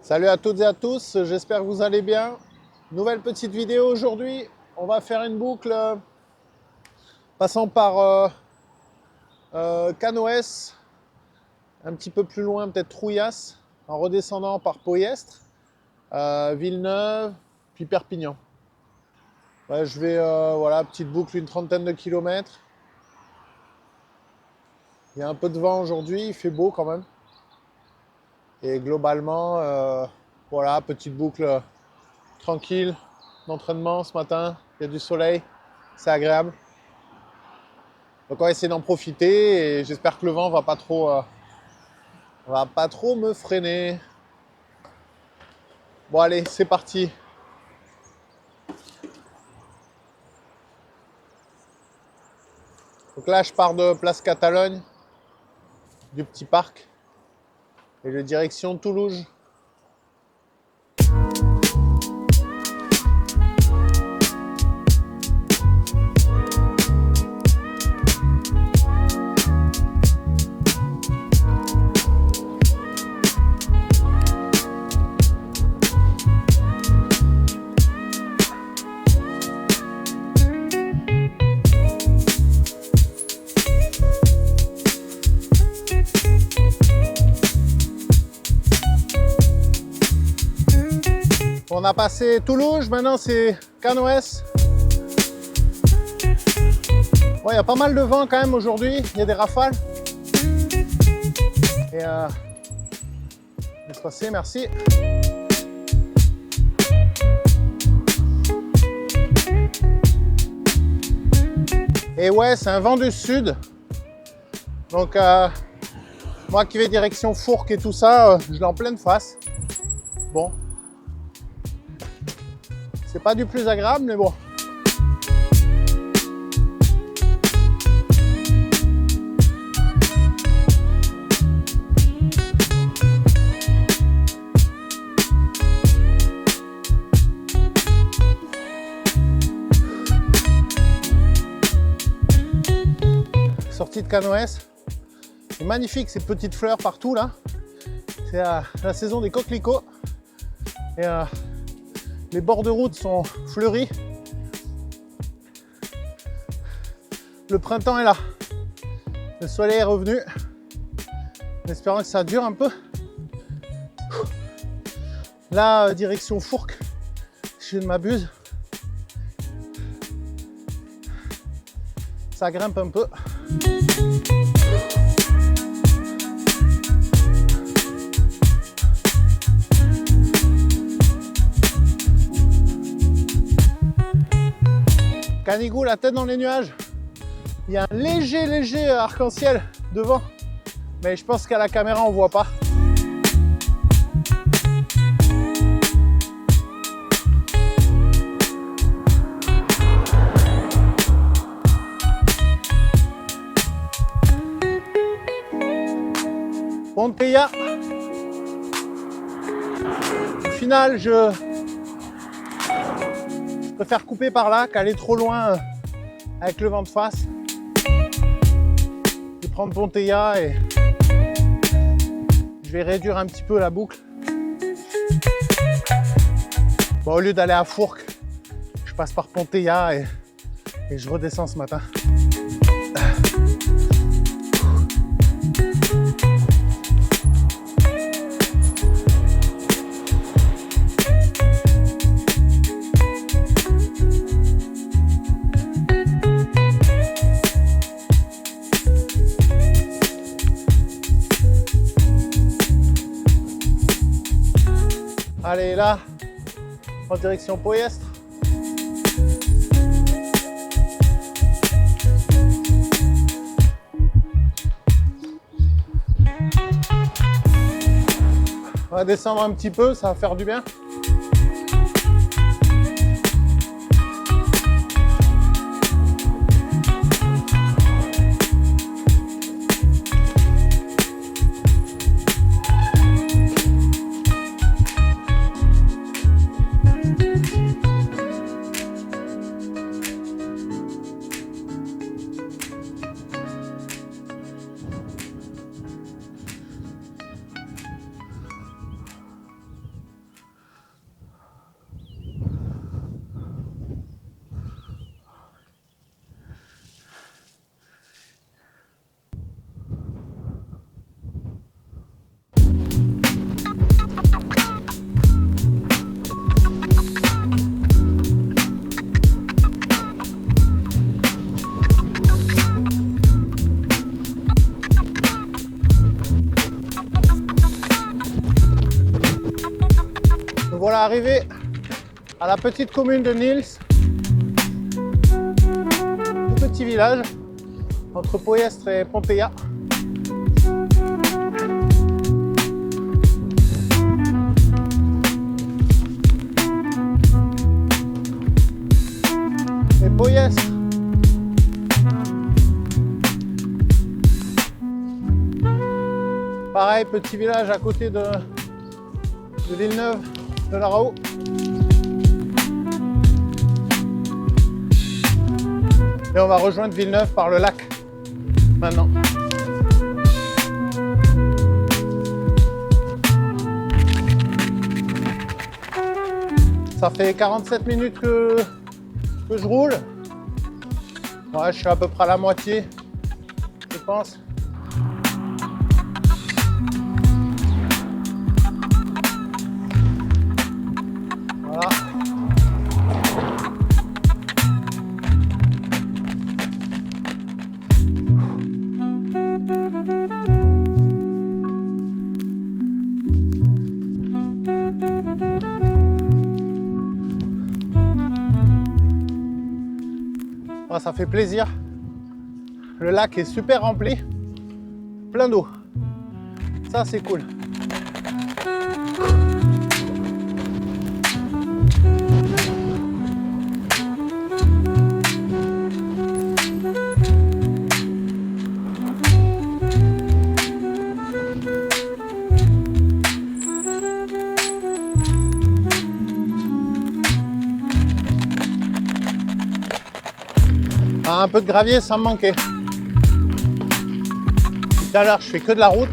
Salut à toutes et à tous, j'espère que vous allez bien. Nouvelle petite vidéo aujourd'hui. On va faire une boucle passant par Canoës, un petit peu plus loin, peut-être Trouillas, en redescendant par Poyestre, Villeneuve, puis Perpignan. Ouais, je vais, voilà, petite boucle, une trentaine de kilomètres. Il y a un peu de vent aujourd'hui, il fait beau quand même. Et globalement, voilà, petite boucle tranquille d'entraînement ce matin. Il y a du soleil, c'est agréable. Donc on va essayer d'en profiter et j'espère que le vent va pas trop me freiner. Bon allez, c'est parti. Donc là, je pars de Place Catalogne, du petit parc, et de direction Toulouse. On a passé Toulouse, maintenant c'est Canoës. Bon, il y a pas mal de vent quand même aujourd'hui, il y a des rafales. Et laisse passer, merci. Et ouais, c'est un vent du sud. Donc moi qui vais direction Fourques et tout ça, je l'ai en pleine face. Bon. C'est pas du plus agréable, mais bon. Sortie de Canoës. C'est magnifique ces petites fleurs partout là. C'est la saison des coquelicots. Et les bords de route sont fleuris. Le printemps est là. Le soleil est revenu. En espérant que ça dure un peu. Là, direction Fourques, si je ne m'abuse. Ça grimpe un peu. Canigou, la tête dans les nuages. Il y a un léger arc-en-ciel devant, mais je pense qu'à la caméra on voit pas. Ponteilla. Au final, je préfère couper par là qu'aller trop loin avec le vent de face. Je vais prendre Ponteilla et je vais réduire un petit peu la boucle. Bon, au lieu d'aller à Fourques, je passe par Ponteilla et je redescends ce matin. Allez, là, en direction Poyestre. On va descendre un petit peu, ça va faire du bien. voilà arrivé à la petite commune de Nils. Tout petit village entre Ploiestre et Pompeia. Et Ploiestre. Pareil, petit village à côté de Villeneuve de la Raho. Et on va rejoindre Villeneuve par le lac maintenant. Ça fait 47 minutes que je roule. Ouais, je suis à peu près à la moitié, je pense. Voilà. Ah, ça fait plaisir. Le lac est super rempli, plein d'eau. Ça, c'est cool. Un peu de gravier, ça me manquait. Tout à l'heure, je fais que de la route.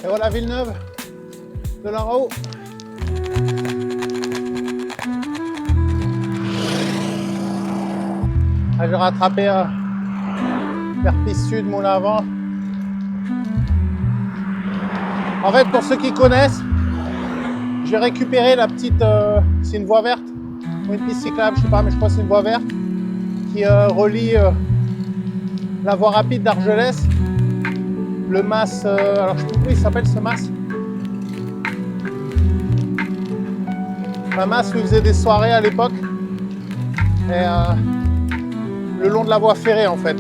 Et voilà Villeneuve de la Raho. Ah, je vais rattraper vers piste sud, moulin à vent. En fait, pour ceux qui connaissent, j'ai récupéré la petite, c'est une voie verte ou une piste cyclable, je sais pas, mais je crois que c'est une voie verte qui relie la voie rapide d'Argelès, le mas, alors je sais plus comment il s'appelle ce mas. Un mas où ils faisaient des soirées à l'époque, et le long de la voie ferrée en fait.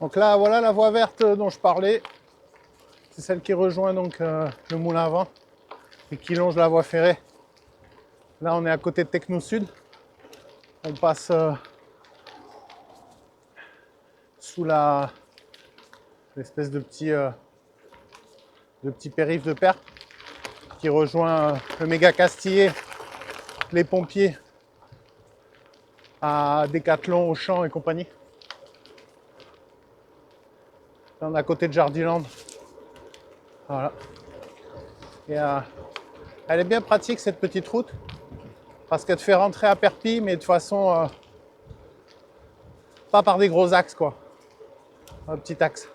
Donc là, voilà la voie verte dont je parlais. C'est celle qui rejoint donc le moulin à vent et qui longe la voie ferrée. Là, on est à côté de Techno Sud. On passe sous l'espèce de petit périph' de Perpes qui rejoint le méga Castillet, les pompiers à Décathlon, Auchan et compagnie. Là, on est à côté de Jardiland. Voilà. Et elle est bien pratique cette petite route parce qu'elle te fait rentrer à Perpy, mais de façon pas par des gros axes quoi. Un petit axe.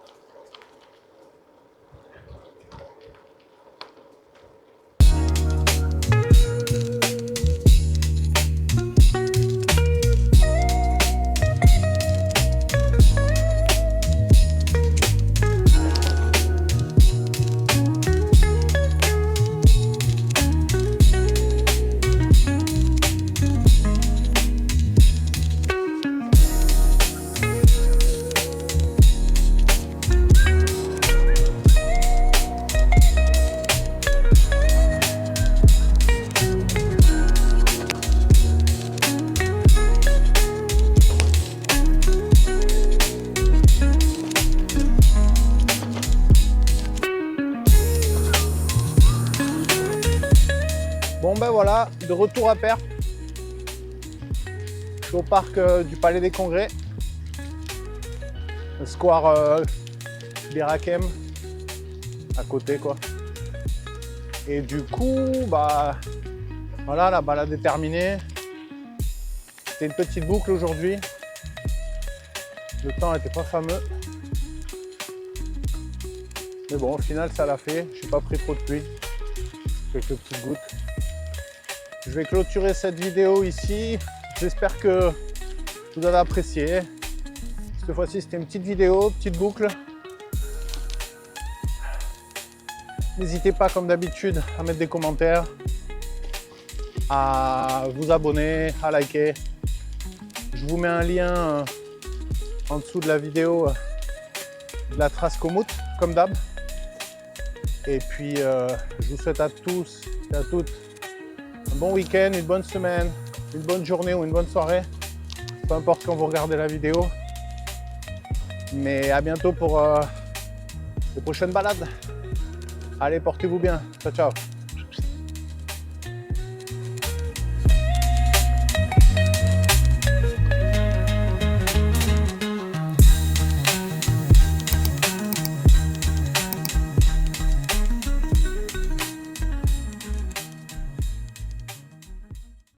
Bon ben voilà, de retour à Perpes. Je suis au parc du Palais des Congrès. Le square Birakem. À côté quoi. Et du coup, bah voilà, la balade est terminée. C'était une petite boucle aujourd'hui. Le temps n'était pas fameux. Mais bon, au final, ça l'a fait. Je n'ai pas pris trop de pluie. Quelques petites gouttes. Je vais clôturer cette vidéo ici. J'espère que vous avez apprécié. Cette fois-ci, c'était une petite vidéo, petite boucle. N'hésitez pas, comme d'habitude, à mettre des commentaires, à vous abonner, à liker. Je vous mets un lien en dessous de la vidéo de la trace Komoot, comme d'hab. Et puis, je vous souhaite à tous et à toutes un bon week-end, une bonne semaine, une bonne journée ou une bonne soirée. Peu importe quand vous regardez la vidéo. Mais à bientôt pour les prochaines balades. Allez, portez-vous bien. Ciao, ciao.